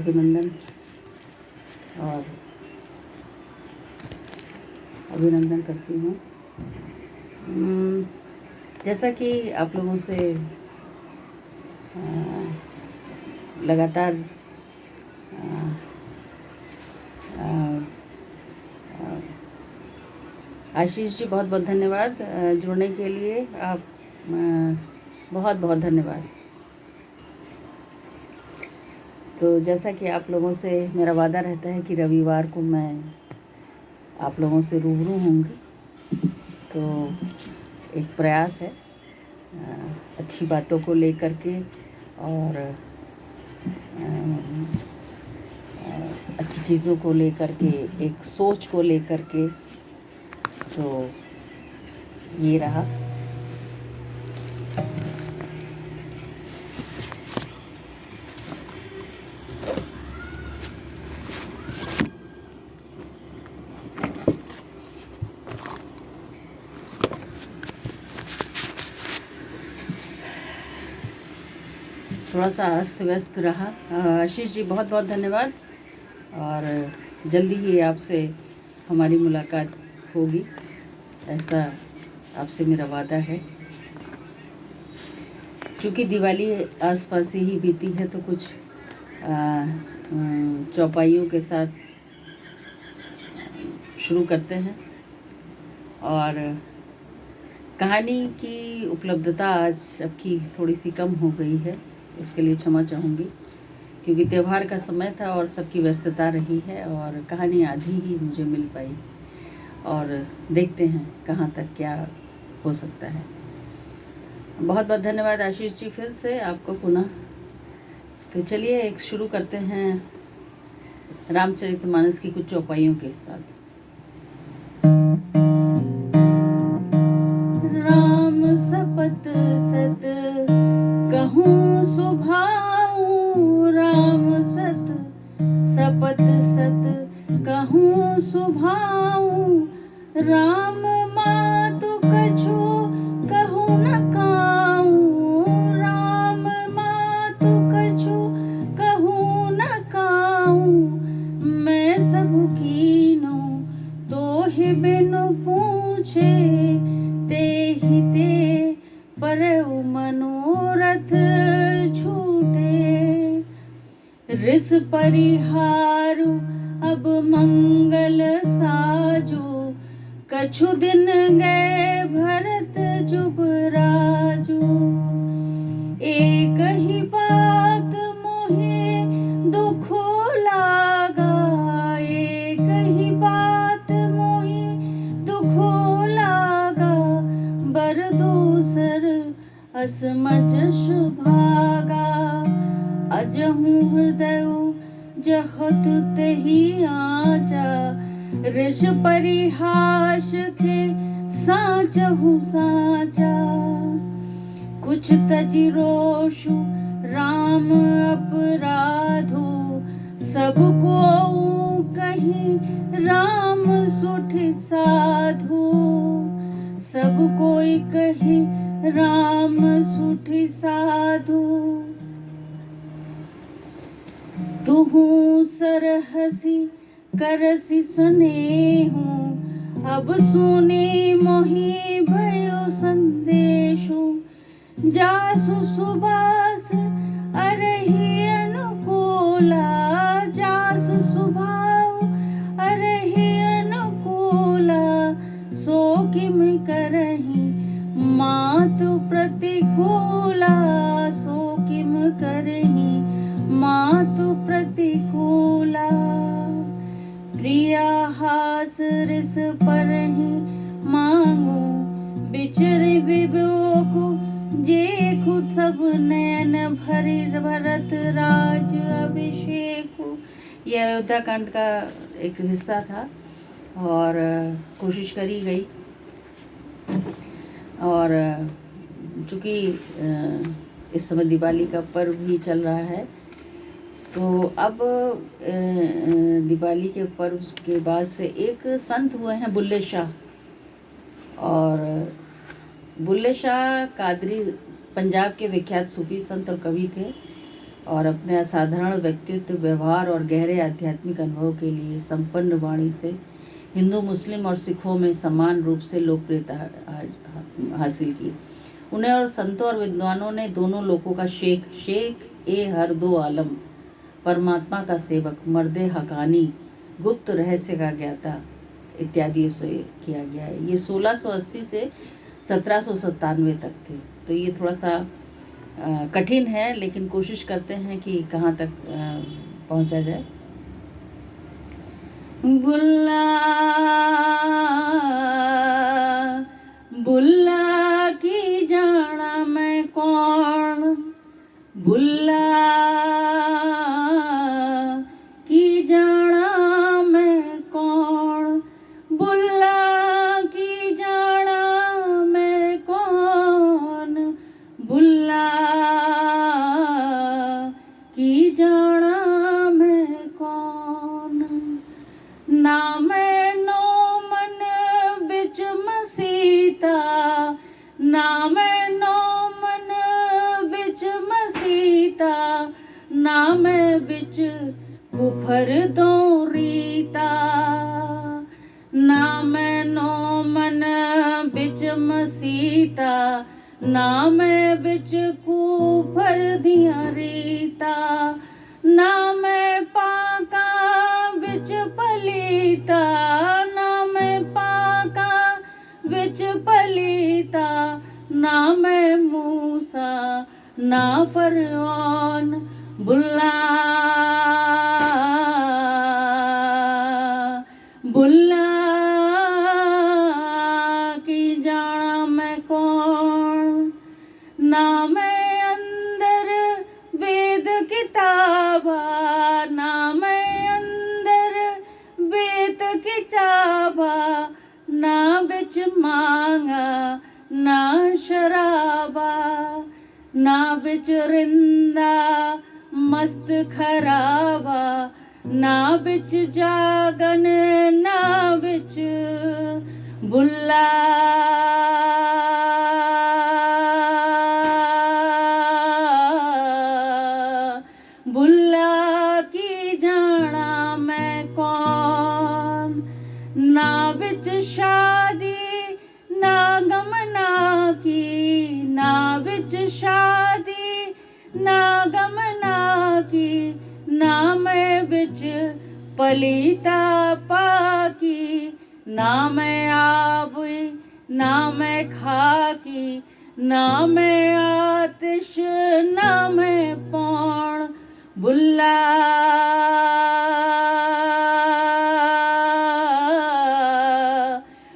अभिनंदन और अभिनंदन करती हूँ। जैसा कि आप लोगों से लगातार आशीष जी बहुत बहुत धन्यवाद जुड़ने के लिए। आप बहुत बहुत धन्यवाद। तो जैसा कि आप लोगों से मेरा वादा रहता है कि रविवार को मैं आप लोगों से रूबरू होंगी, तो एक प्रयास है अच्छी बातों को लेकर के और अच्छी चीज़ों को लेकर के, एक सोच को लेकर के, तो ये रहा। थोड़ा सा अस्त व्यस्त रहा। आशीष जी बहुत बहुत धन्यवाद और जल्दी ही आपसे हमारी मुलाकात होगी, ऐसा आपसे मेरा वादा है। क्योंकि दिवाली आसपास ही बीती है, तो कुछ चौपाइयों के साथ शुरू करते हैं। और कहानी की उपलब्धता आज सबकी थोड़ी सी कम हो गई है, उसके लिए क्षमा चाहूँगी, क्योंकि त्यौहार का समय था और सबकी व्यस्तता रही है और कहानी आधी ही मुझे मिल पाई। और देखते हैं कहाँ तक क्या हो सकता है। बहुत बहुत धन्यवाद आशीष जी फिर से आपको पुनः। तो चलिए एक शुरू करते हैं रामचरितमानस की कुछ चौपाइयों के साथ। राम सपत सत कहूँ सुभाऊँ, राम सत सपत सत कहूँ सुभाऊँ, राम मातु कछु कहूँ न काऊँ, राम मातु कछु कहूँ न काऊँ, मैं सब कीनो तोहि बिनु पूछे, तेहि ते परउ मनोरथ छूटे, रिस परिहारु अब मंगल साजो, कछु दिन गए भरत जुबराजो, एक ही बात मोहे दुख लागा, एक ही बात मोहे दुख लागा, बर दोसर असमझ सुभागा, अजहूँ हृदय जहत तही आजा, ऋष परिहास के साचहु साचा, कुछ तजि रोषु राम अपराधो, सब को कहीं राम सुठ साधो, सब कोई कहे राम सुठ साधो, तुहु सरहसी करसी सुनेहु, अब सुने मोहि भयो संदेशु, जासु सुबास अरहि अनुकूला, जासु सुभाव अरहि अनुकूला, सो किम करहि मातु प्रतिकूला, सो किम करहि मातु प्रतिकूला, प्रिया हास रिस परहि मांगो, बिचर विवेकु जेखु सब नयन भरि भरत राज अभिषेकु। यह अयोध्या कांड का एक हिस्सा था और कोशिश करी गई। और चूँकि इस समय दिवाली का पर्व भी चल रहा है, तो अब दिवाली के पर्व के बाद से एक संत हुए हैं बुल्ले शाह, और बुल्ले शाह कादरी पंजाब के विख्यात सूफी संत और कवि थे। और अपने असाधारण व्यक्तित्व, व्यवहार और गहरे आध्यात्मिक अनुभव के लिए संपन्न वाणी से हिंदू, मुस्लिम और सिखों में समान रूप से लोकप्रियता हासिल की। उन्हें और संतों और विद्वानों ने दोनों लोगों का शेख ए हर दो आलम, परमात्मा का सेवक, मर्दे हकानी, गुप्त रहस्य का ज्ञाता इत्यादि से किया गया है। ये 1680 से 1797 तक थे। तो ये थोड़ा सा कठिन है, लेकिन कोशिश करते हैं कि कहाँ तक पहुँचा जाए। बुल्ला बुल्ला की जाना मैं कौन, बुल्ला की जाना मैं कौन, बुल्ला की जाना मैं कौन, बुल्ला की जाना मैं कौन। ना मैं नो मन बिच मसीता, ना मैं नो मन बिच मसीता, ना मैं बिच कुफर दो रीता, ना मैं नो मन बिच मसीता, ना मैं बिच कुफर दिया रीता, ना मैं पाका बिच पलीता, ना मैं पाका बिच पलीता, ना मैं मूसा ना फरौन, बुल्ला बुल्ला की जाना मैं कौन। ना मैं अंदर वेद किताबा, ना मैं अंदर वेद किताबा, ना बिच मांगा ना शराबा, ना बिच रिंदा मस्त खराबा, ना बिच जागन ना बिच बुल्ला बुल्ला की जाना मैं कौन। ना बिच शादी ना गमना की, ना बिच शादी ना गमना की, ना मैं बिच पलीता पाकी, ना मैं आब ना मैं खाकी, ना मैं आतिश ना मैं पौन, बुल्ला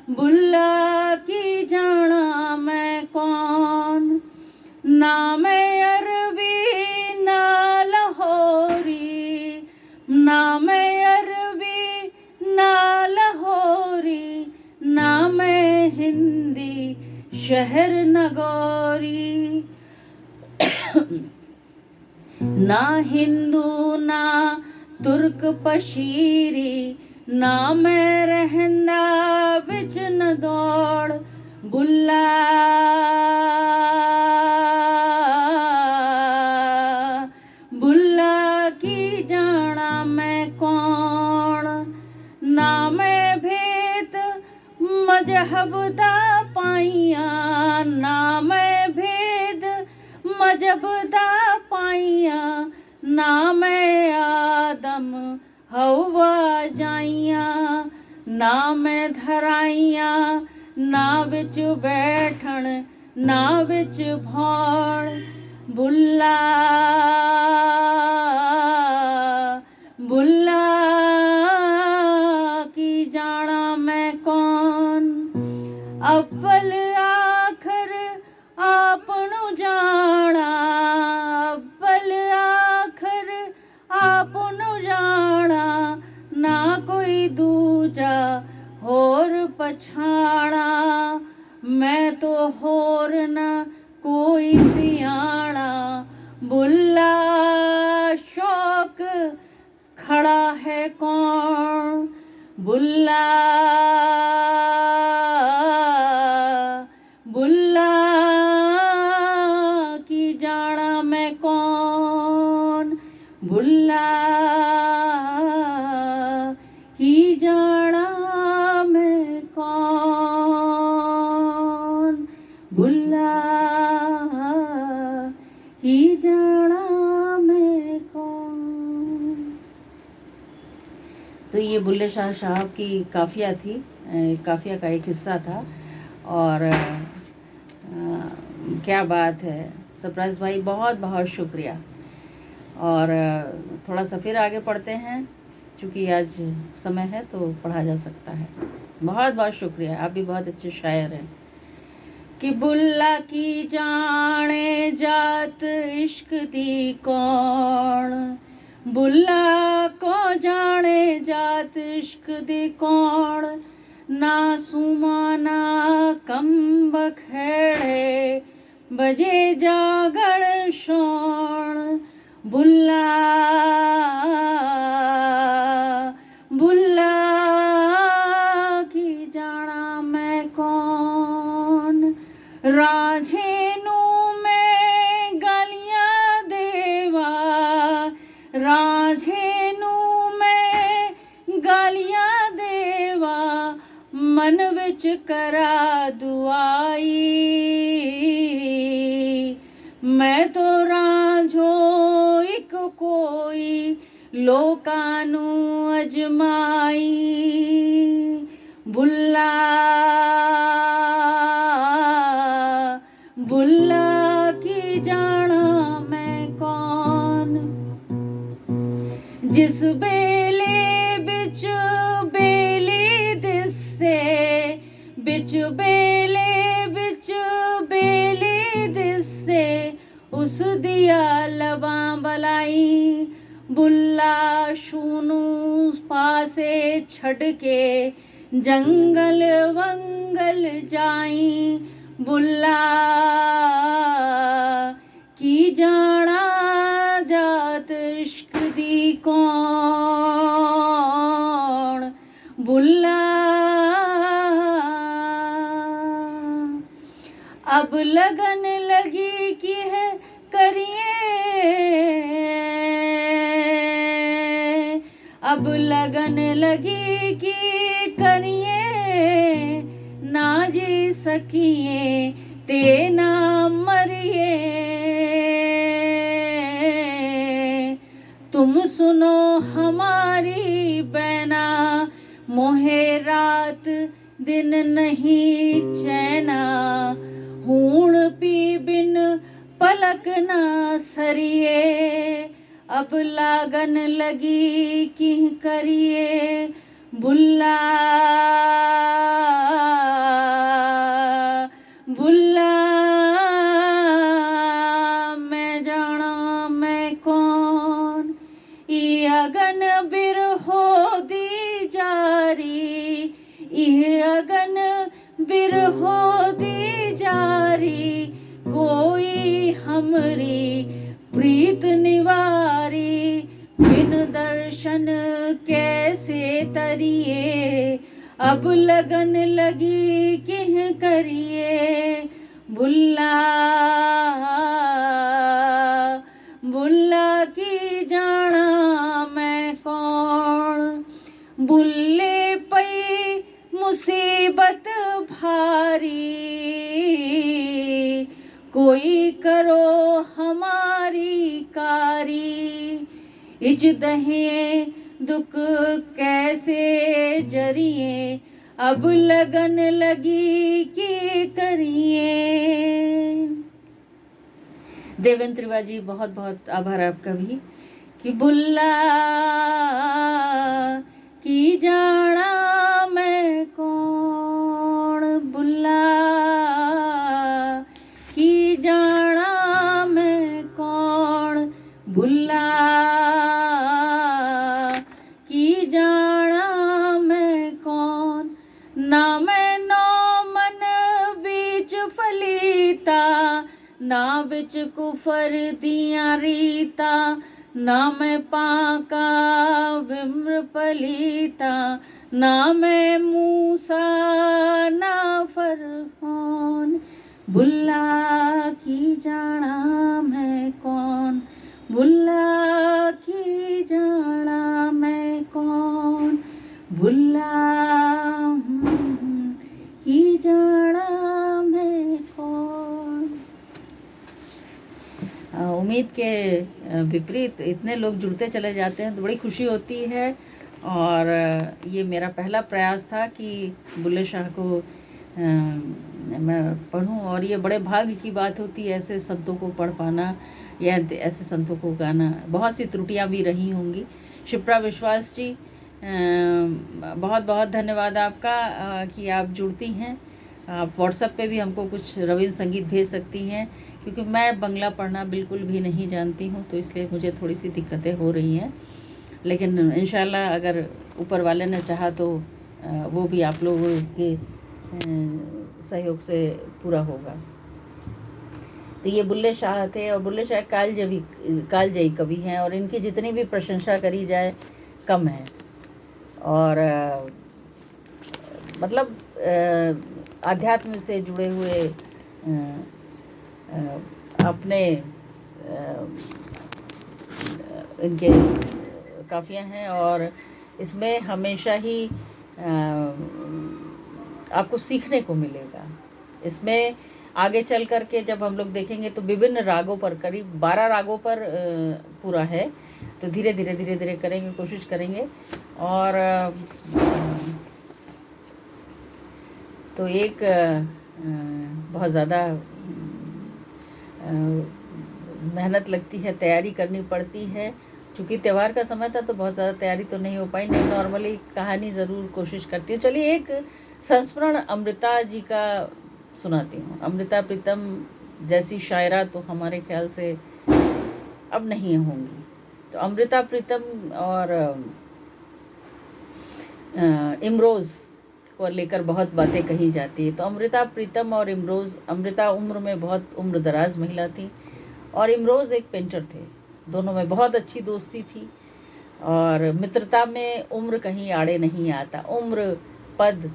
बुल्ला की जाना मैं कौन। ना मैं अरबी ना लाहौरी, ना मैं अरबी ना लाहौरी, ना मैं हिंदी शहर नगौरी, ना हिंदू ना तुर्क पशीरी, ना मैं रहंदा बिच न दौड़, बुल्ला बुल्ला की जाना मैं कौन। ना मैं भेद मजहब दा पाइया, ना मैं भेद मजहब दा पाइया, ना मैं आदम हवा जाइया, ना मैं धराइया ना बिच बैठन ना बिच भौण, बुल्ला बुल्ला की जाना मैं कौन। अव्वल आखर आपनु जाना, अव्वल आखर आपनु जाना, ना कोई दूजा होर पछाणा, मैं तो होर न कोई सियाणा, बुल्ला शौक खड़ा है कौन, बुल्ला बुल्ला की जाना मैं कौन। तो ये बुल्ले शाह साहब की काफ़िया थी, काफ़िया का एक हिस्सा था। और क्या बात है सरप्राइज़ भाई, बहुत बहुत शुक्रिया। और थोड़ा सा फिर आगे पढ़ते हैं, क्योंकि आज समय है तो पढ़ा जा सकता है। बहुत बहुत शुक्रिया, आप भी बहुत अच्छे शायर हैं। कि बुल्ला की जाने जात इश्क दी कौन, बुल्ला को जाने जात इश्क दी कौन, ना सुमाना कम बखेड़े बजे जागड़ शोण, बुल्ला बुल्ला की जाना मैं कौन, राझेनू में गालियां देवा, राझेनू में गालियां देवा, मन विच करा दुआई, मैं तो रांझो एक कोई लोकानू अजमाई, बुल्ला बुल्ला की जाना मैं कौन, जिस बेले बिच बेली दिसे, बिच बेले बिच बेली दिसे, उस दिया लबां बलाई, बुल्ला शूनू पासे छड़ के जंगल वंगल जाई, बुल्ला की जाना जात इश्क दी कौन, बुल्ला अब लगन लगी कि है करिए, अब लगन लगी कि करिए, ना जी सकिए ते ना मरिए, तुम सुनो हमारी बैना, मोहे रात दिन नहीं चैना, हूण पी बिन पलक ना सरिए, अब लागन लगी कि करिए, बुल्ला बुल्ला मैं जाना मैं कौन, ई अगन बिरहो दी जारी, ई अगन बिरहो दी जारी, कोई हमरी प्रीत निवारी, बिन दर्शन कैसे तरिए, अब लगन लगी किह करिए, बुल्ला बुल्ला की जाना मैं कौन, बुल्ले पई मुसीबत भारी, कोई करो हमारी कारी, इज दहे दुख कैसे जरिए, अब लगन लगी कि करिए। देवेंद्र त्रिवाजी, बहुत बहुत आभार आपका भी। कि बुल्ला की जाना मैं कौन, बुल्ला की जाना मैं कौन, बुल्ला की जाना मैं कौन, ना मैं नौ मन बीच फलीता, ना बिच कुफर दियां रीता, ना मैं पाका विम्र पलीता, ना मैं मूसा ना फरमान, बुल्ला की जाना मैं कौन, बुल्ला की जाना मैं कौन, बुल्ला की जाना मैं कौन। उम्मीद के विपरीत इतने लोग जुड़ते चले जाते हैं तो बड़ी खुशी होती है। और ये मेरा पहला प्रयास था कि बुल्ले शाह को मैं पढ़ूं, और ये बड़े भाग्य की बात होती है ऐसे संतों को पढ़ पाना या ऐसे संतों को गाना। बहुत सी त्रुटियां भी रही होंगी। शिप्रा विश्वास जी, बहुत बहुत धन्यवाद आपका कि आप जुड़ती हैं। आप व्हाट्सएप पे भी हमको कुछ रवींद्र संगीत भेज सकती हैं, क्योंकि मैं बंगला पढ़ना बिल्कुल भी नहीं जानती हूँ, तो इसलिए मुझे थोड़ी सी दिक्कतें हो रही हैं। लेकिन इंशाल्लाह अगर ऊपर वाले ने चाहा तो वो भी आप लोगों के सहयोग से पूरा होगा। तो ये बुल्ले शाह थे, और बुल्ले शाह कालजयी कवि हैं, और इनकी जितनी भी प्रशंसा करी जाए कम है। और मतलब आध्यात्म से जुड़े हुए अपने इनके काफ़ियाँ हैं, और इसमें हमेशा ही आपको सीखने को मिलेगा। इसमें आगे चल कर के जब हम लोग देखेंगे तो विभिन्न रागों पर, करीब 12 रागों पर पूरा है, तो धीरे धीरे करेंगे, कोशिश करेंगे। और तो एक बहुत ज़्यादा मेहनत लगती है, तैयारी करनी पड़ती है। चूँकि त्यौहार का समय था तो बहुत ज़्यादा तैयारी तो नहीं हो पाई, नहीं नॉर्मली कहानी ज़रूर कोशिश करती हूँ। चलिए एक संस्मरण अमृता जी का सुनाती हूँ। अमृता प्रीतम जैसी शायरा तो हमारे ख्याल से अब नहीं होंगी। तो अमृता प्रीतम और इमरोज़ को लेकर बहुत बातें कही जाती है। तो अमृता प्रीतम और इमरोज़, अमृता उम्र में बहुत उम्र दराज महिला थी, और इमरोज़ एक पेंटर थे। दोनों में बहुत अच्छी दोस्ती थी, और मित्रता में उम्र कहीं आड़े नहीं आता। उम्र, पद,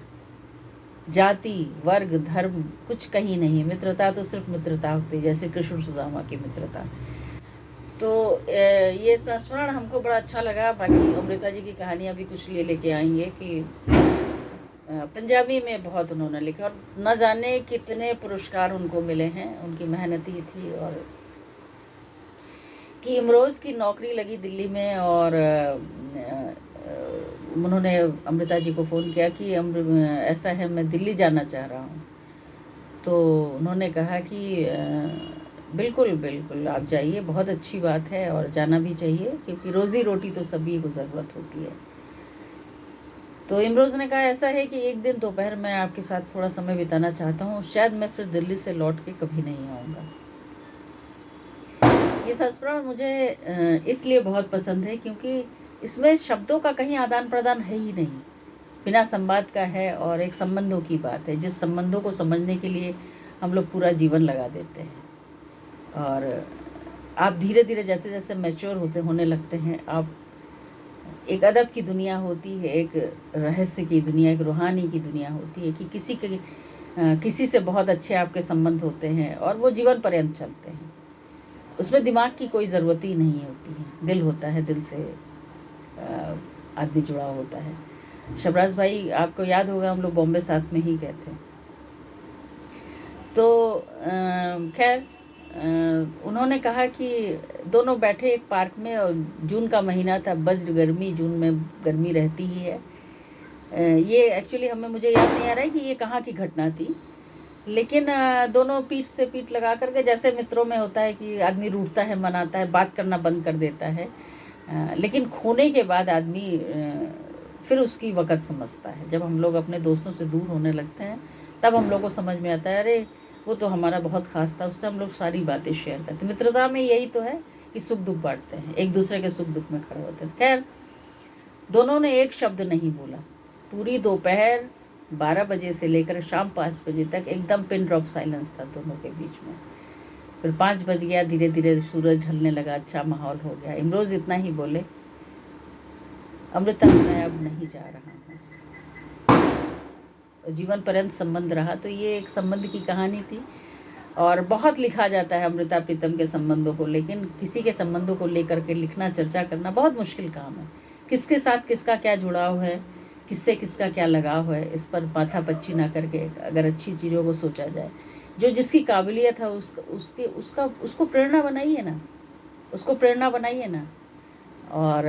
जाति, वर्ग, धर्म कुछ कहीं नहीं। मित्रता तो सिर्फ मित्रता होती है, जैसे कृष्ण सुदामा की मित्रता। तो ये संस्मरण हमको बड़ा अच्छा लगा। बाकी अमृता जी की कहानियाँ भी कुछ लेके आएंगे कि पंजाबी में बहुत उन्होंने लिखा, और न जाने कितने पुरस्कार उनको मिले हैं। उनकी मेहनती थी। और कि इमरोज़ की नौकरी लगी दिल्ली में, और उन्होंने अमृता जी को फ़ोन किया कि ऐसा है, मैं दिल्ली जाना चाह रहा हूँ। तो उन्होंने कहा कि बिल्कुल बिल्कुल आप जाइए, बहुत अच्छी बात है, और जाना भी चाहिए, क्योंकि रोज़ी रोटी तो सभी को ज़रूरत होती है। तो इमरोज़ ने कहा ऐसा है कि एक दिन दोपहर मैं आपके साथ थोड़ा समय बिताना चाहता हूँ, शायद मैं फिर दिल्ली से लौट के कभी नहीं आऊँगा। ये संस्मरण मुझे इसलिए बहुत पसंद है क्योंकि इसमें शब्दों का कहीं आदान प्रदान है ही नहीं, बिना संवाद का है, और एक संबंधों की बात है, जिस संबंधों को समझने के लिए हम लोग पूरा जीवन लगा देते हैं। और आप धीरे धीरे जैसे जैसे मैच्योर होने लगते हैं, आप एक अदब की दुनिया होती है, एक रहस्य की दुनिया, एक रूहानी की दुनिया होती है कि किसी से बहुत अच्छे आपके संबंध होते हैं, और वो जीवन पर्यंत चलते हैं। उसमें दिमाग की कोई ज़रूरत ही नहीं होती है, दिल होता है, दिल से आदमी जुड़ा होता है। शबराज भाई, आपको याद होगा हम लोग बॉम्बे साथ में ही गए थे। तो खैर उन्होंने कहा कि दोनों बैठे एक पार्क में, और जून का महीना था, वज्र गर्मी, जून में गर्मी रहती ही है। ये एक्चुअली मुझे याद नहीं आ रहा है कि ये कहाँ की घटना थी, लेकिन दोनों पीठ से पीठ लगा करके, जैसे मित्रों में होता है कि आदमी रूठता है, मनाता है, बात करना बंद कर देता है, लेकिन खोने के बाद आदमी फिर उसकी वक़्त समझता है। जब हम लोग अपने दोस्तों से दूर होने लगते हैं तब हम लोग को समझ में आता है, अरे वो तो हमारा बहुत ख़ास था, उससे हम लोग सारी बातें शेयर करते हैं। मित्रता में यही तो है कि सुख दुख बांटते हैं, एक दूसरे के सुख दुख में खड़े होते हैं। खैर दोनों ने एक शब्द नहीं बोला। पूरी दोपहर 12 बजे से लेकर शाम 5 बजे तक एकदम पिन ड्रॉप साइलेंस था दोनों के बीच में। फिर 5 बज गया, धीरे धीरे सूरज ढलने लगा, अच्छा माहौल हो गया। इमरोज़ इतना ही बोले, अमृता मैं अब नहीं जा रहा हूँ। जीवन पर्यंत संबंध रहा। तो ये एक संबंध की कहानी थी, और बहुत लिखा जाता है अमृता प्रीतम के संबंधों को, लेकिन किसी के संबंधों को लेकर के लिखना, चर्चा करना बहुत मुश्किल काम है। किसके साथ किसका क्या जुड़ाव है, किससे किसका क्या लगाव है, इस पर माथापच्ची ना करके अगर अच्छी चीज़ों को सोचा जाए, जो जिसकी काबिलियत है उसको प्रेरणा बनाइए ना, उसको प्रेरणा बनाइए ना। और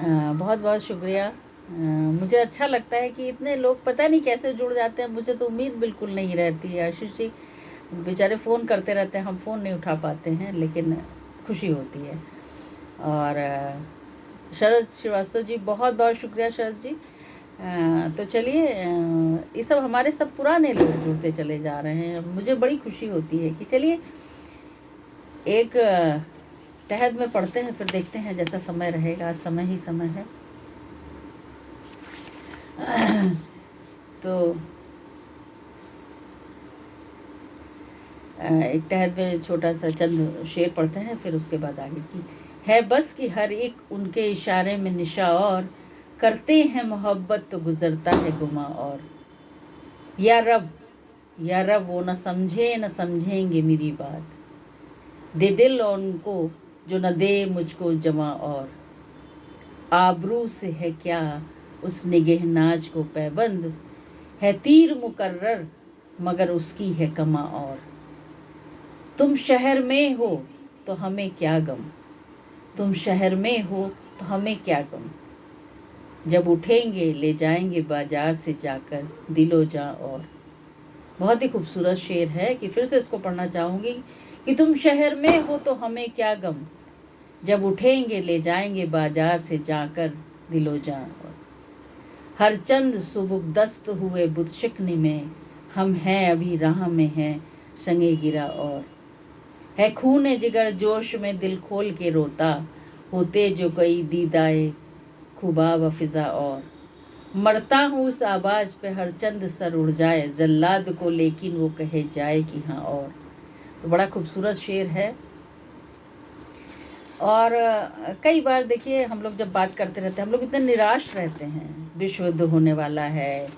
बहुत बहुत शुक्रिया। मुझे अच्छा लगता है कि इतने लोग पता नहीं कैसे जुड़ जाते हैं, मुझे तो उम्मीद बिल्कुल नहीं रहती है। आशीष जी बेचारे फ़ोन करते रहते हैं, हम फ़ोन नहीं उठा पाते हैं, लेकिन खुशी होती है। और शरद श्रीवास्तव जी बहुत बहुत शुक्रिया शरद जी। तो चलिए, ये सब हमारे सब पुराने लोग जुड़ते चले जा रहे हैं, मुझे बड़ी खुशी होती है कि चलिए एक तहद में पढ़ते हैं, फिर देखते हैं जैसा समय रहेगा। आज समय ही समय है। तो एक तहत में छोटा सा चंद शेर पढ़ते हैं, फिर उसके बाद आगे की है। बस कि हर एक उनके इशारे में निशा, और करते हैं मोहब्बत तो गुजरता है गुमा। और या रब वो न समझे न समझेंगे मेरी बात, दे दिल उनको जो न दे मुझको जमा। और आबरू से है क्या उस निगह नाज को पैबंद, है तीर मुकर्रर मगर उसकी है कमा। और तुम शहर में हो तो हमें क्या गम, तुम शहर में हो तो हमें क्या गम, जब उठेंगे ले जाएंगे बाजार से जाकर दिलो जा। और बहुत ही खूबसूरत शेर है कि फिर से इसको पढ़ना चाहूँगी कि तुम शहर में हो तो हमें क्या गम, जब उठेंगे ले जाएंगे बाजार से जाकर दिलो जा। और हर चंद सुबुक दस्त हुए बुत शिकनी में, हम हैं अभी राह में हैं संगे गिरा। और है खूने जिगर जोश में दिल खोल के रोता, होते जो कई दीदाए खुबा व फिजा। और मरता हूँ उस आवाज़ पे हर चंद सर उड़ जाए, जल्लाद को लेकिन वो कहे जाए कि हाँ। और तो बड़ा खूबसूरत शेर है। और कई बार देखिए हम लोग जब बात करते रहते हैं, हम लोग इतने निराश रहते हैं, विश्व युद्ध होने वाला है,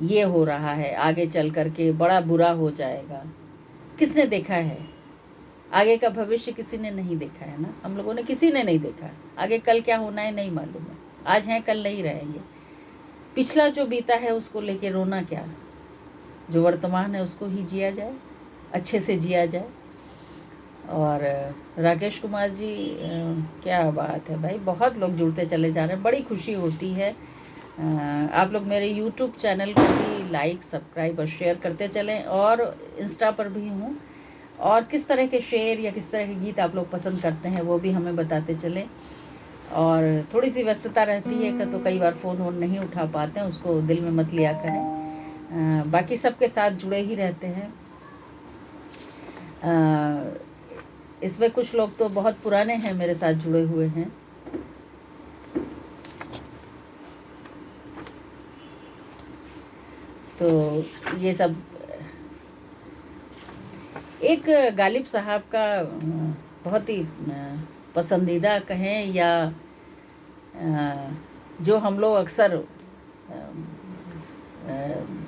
ये हो रहा है, आगे चल कर के बड़ा बुरा हो जाएगा। किसने देखा है आगे का भविष्य? किसी ने नहीं देखा है ना, हम लोगों ने किसी ने नहीं देखा। आगे कल क्या होना है नहीं मालूम है, आज हैं कल नहीं रहेंगे। पिछला जो बीता है उसको लेके रोना क्या, जो वर्तमान है उसको ही जिया जाए, अच्छे से जिया जाए। और राकेश कुमार जी, क्या बात है भाई, बहुत लोग जुड़ते चले जा रहे हैं, बड़ी खुशी होती है। आप लोग मेरे YouTube चैनल को भी लाइक सब्सक्राइब और शेयर करते चलें, और इंस्टा पर भी हूँ। और किस तरह के शेर या किस तरह के गीत आप लोग पसंद करते हैं वो भी हमें बताते चलें। और थोड़ी सी व्यस्तता रहती है तो कई बार फ़ोन वोन नहीं उठा पाते हैं, उसको दिल में मत लिया करें। बाकी सबके साथ जुड़े ही रहते हैं। इसमें कुछ लोग तो बहुत पुराने हैं मेरे साथ जुड़े हुए हैं। तो ये सब एक गालिब साहब का बहुत ही पसंदीदा कहें या जो हम लोग अक्सर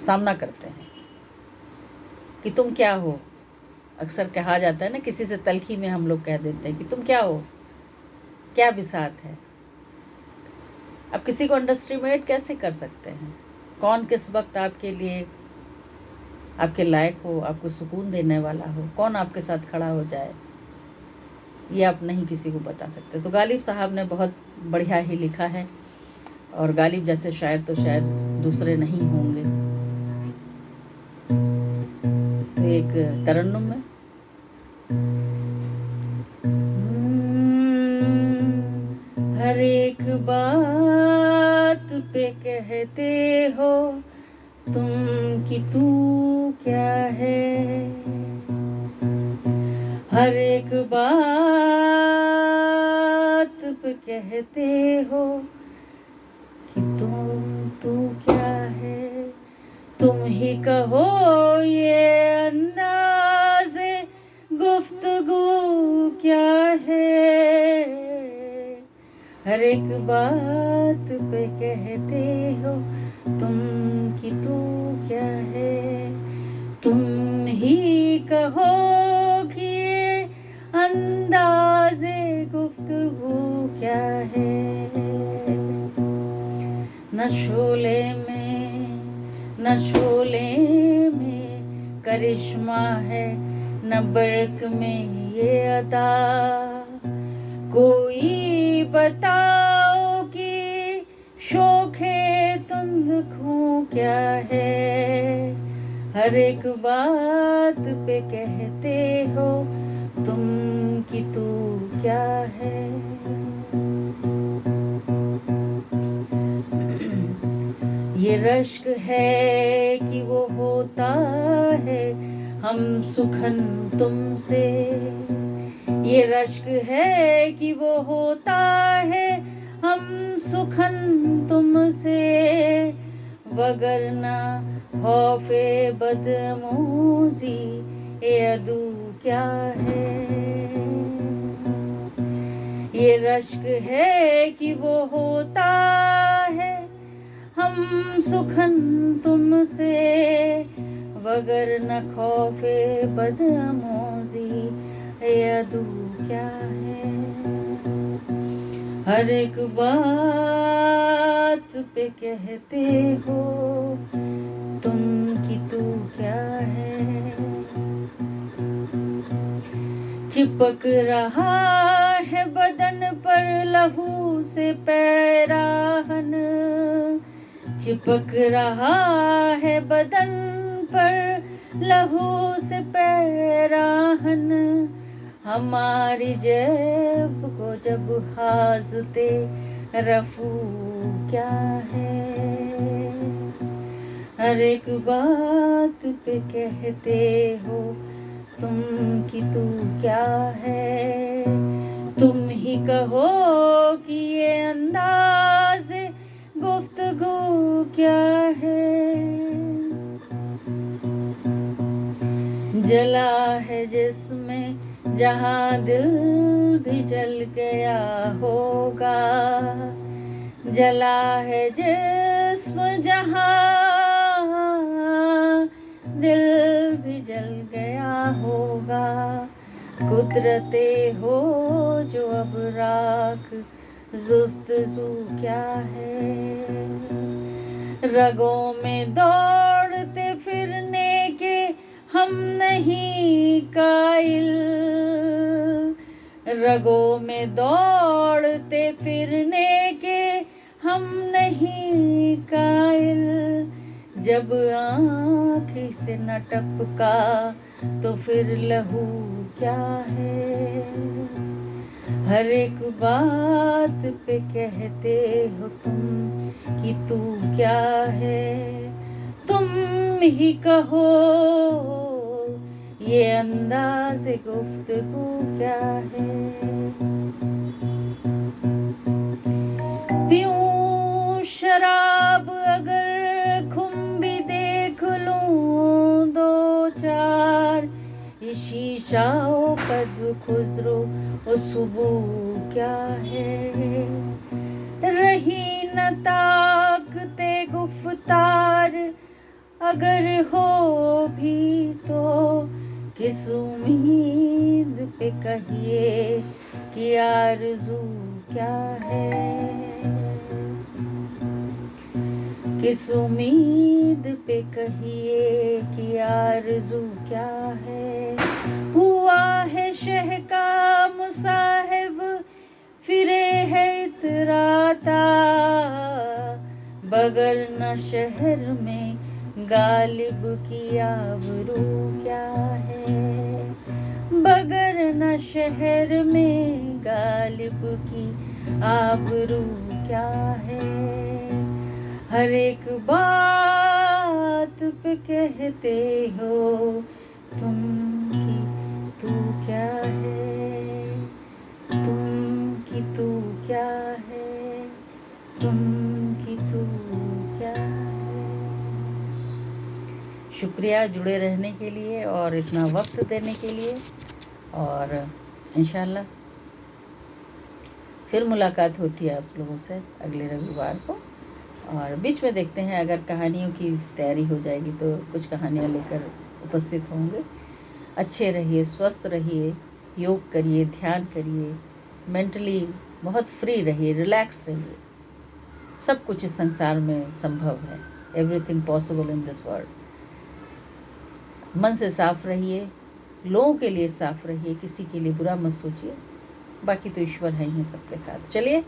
सामना करते हैं कि तुम क्या हो। अक्सर कहा जाता है ना, किसी से तलखी में हम लोग कह देते हैं कि तुम क्या हो, क्या बिसात है। अब किसी को अंडरस्टिमेट कैसे कर सकते हैं, कौन किस वक्त आपके लिए आपके लायक हो, आपको सुकून देने वाला हो, कौन आपके साथ खड़ा हो जाए, ये आप नहीं किसी को बता सकते। तो गालिब साहब ने बहुत बढ़िया ही लिखा है, और गालिब जैसे शायर तो शायद दूसरे नहीं होंगे। तो एक तरन्नुम में हर एक बात पे कहते हो तुम कि तू क्या है, हर एक बात पे कहते हो कि तू क्या है, तुम ही कहो ये अंदाज़े गुफ्तगू क्या है, हर एक बात पे कहते हो तुम कि तू क्या है, तुम ही कहो कि ये अंदाज़े गुफ्तगू क्या है। न शोले में करिश्मा है, न बर्क में ये अदा, कोई बताओ कि शोखे तुम दुखों क्या है, हर एक बात पे कहते हो तुम कि तू क्या है। ये रश्क है कि वो होता है हम सुखन तुमसे, ये रश्क है कि वो होता है हम सुखन तुमसे, वगरना खौफे बदमोजी ये अदू क्या है। ये रश्क है कि वो होता है हम सुखन तुमसे, वगर न खौफे बदमोजी ये अदू क्या है। हर एक बात पे कहते हो तुम कि तू क्या है। चिपक रहा है बदन पर लहू से पैराहन, चिपक रहा है बदन पर लहू से पैराहन, हमारी जेब को जब हाजते रफू क्या है। हर एक बात पे कहते हो तुम कि तू क्या है। तुम ही कहो कि ये अंदाज़ गुफ्तगू क्या है। जला है जिसमें जहाँ दिल भी जल गया होगा, जला है जिस्म जहाँ दिल भी जल गया होगा। कुदरते हो जो अब राख जुफ्तजू क्या है। रगों में दौड़ते फिरने के हम नहीं कायल, रगों में दौड़ते फिरने के हम नहीं कायल। जब आँख से न टपका तो फिर लहू क्या है। हर एक बात पे कहते हो तुम कि तू क्या है। तुम ही कहो ये अंदाज़ गुफ्तगू क्या है। पीऊं शराब अगर खुम भी देख लूं दो चार, शीशाओं कद खुजरो ओ सुबह क्या है। रही न ताकते गुफ्तार अगर हो भी तो किस उम्मीद पे कहिए कि आरज़ू क्या है। किस उम्मीद पे कहिए कि आरज़ू क्या है। हुआ है शह का मुसाहिब फिरे है इतराता, बगर न शहर में गालिब की आबरू क्या है। बगर न शहर में गालिब की आबरू क्या है। हर एक बात पे कहते हो तुम कि तू क्या है। तुम कि तू क्या है। तुम कि तू क्या है। शुक्रिया जुड़े रहने के लिए और इतना वक्त देने के लिए। और इंशाल्लाह फिर मुलाकात होती है आप लोगों से अगले रविवार को। और बीच में देखते हैं अगर कहानियों की तैयारी हो जाएगी तो कुछ कहानियाँ लेकर उपस्थित होंगे। अच्छे रहिए, स्वस्थ रहिए, योग करिए, ध्यान करिए, मेंटली बहुत फ्री रहिए, रिलैक्स रहिए। सब कुछ इस संसार में संभव है। Everything possible in this world. मन से साफ रहिए, लोगों के लिए साफ रहिए, किसी के लिए बुरा मत सोचिए। बाकी तो ईश्वर है ही सबके साथ। चलिए,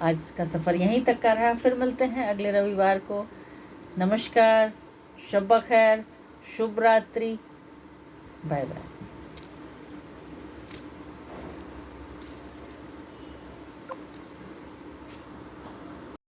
आज का सफ़र यहीं तक का रहा, फिर मिलते हैं अगले रविवार को। नमस्कार, शब खैर, शुभ रात्रि, बाय बाय।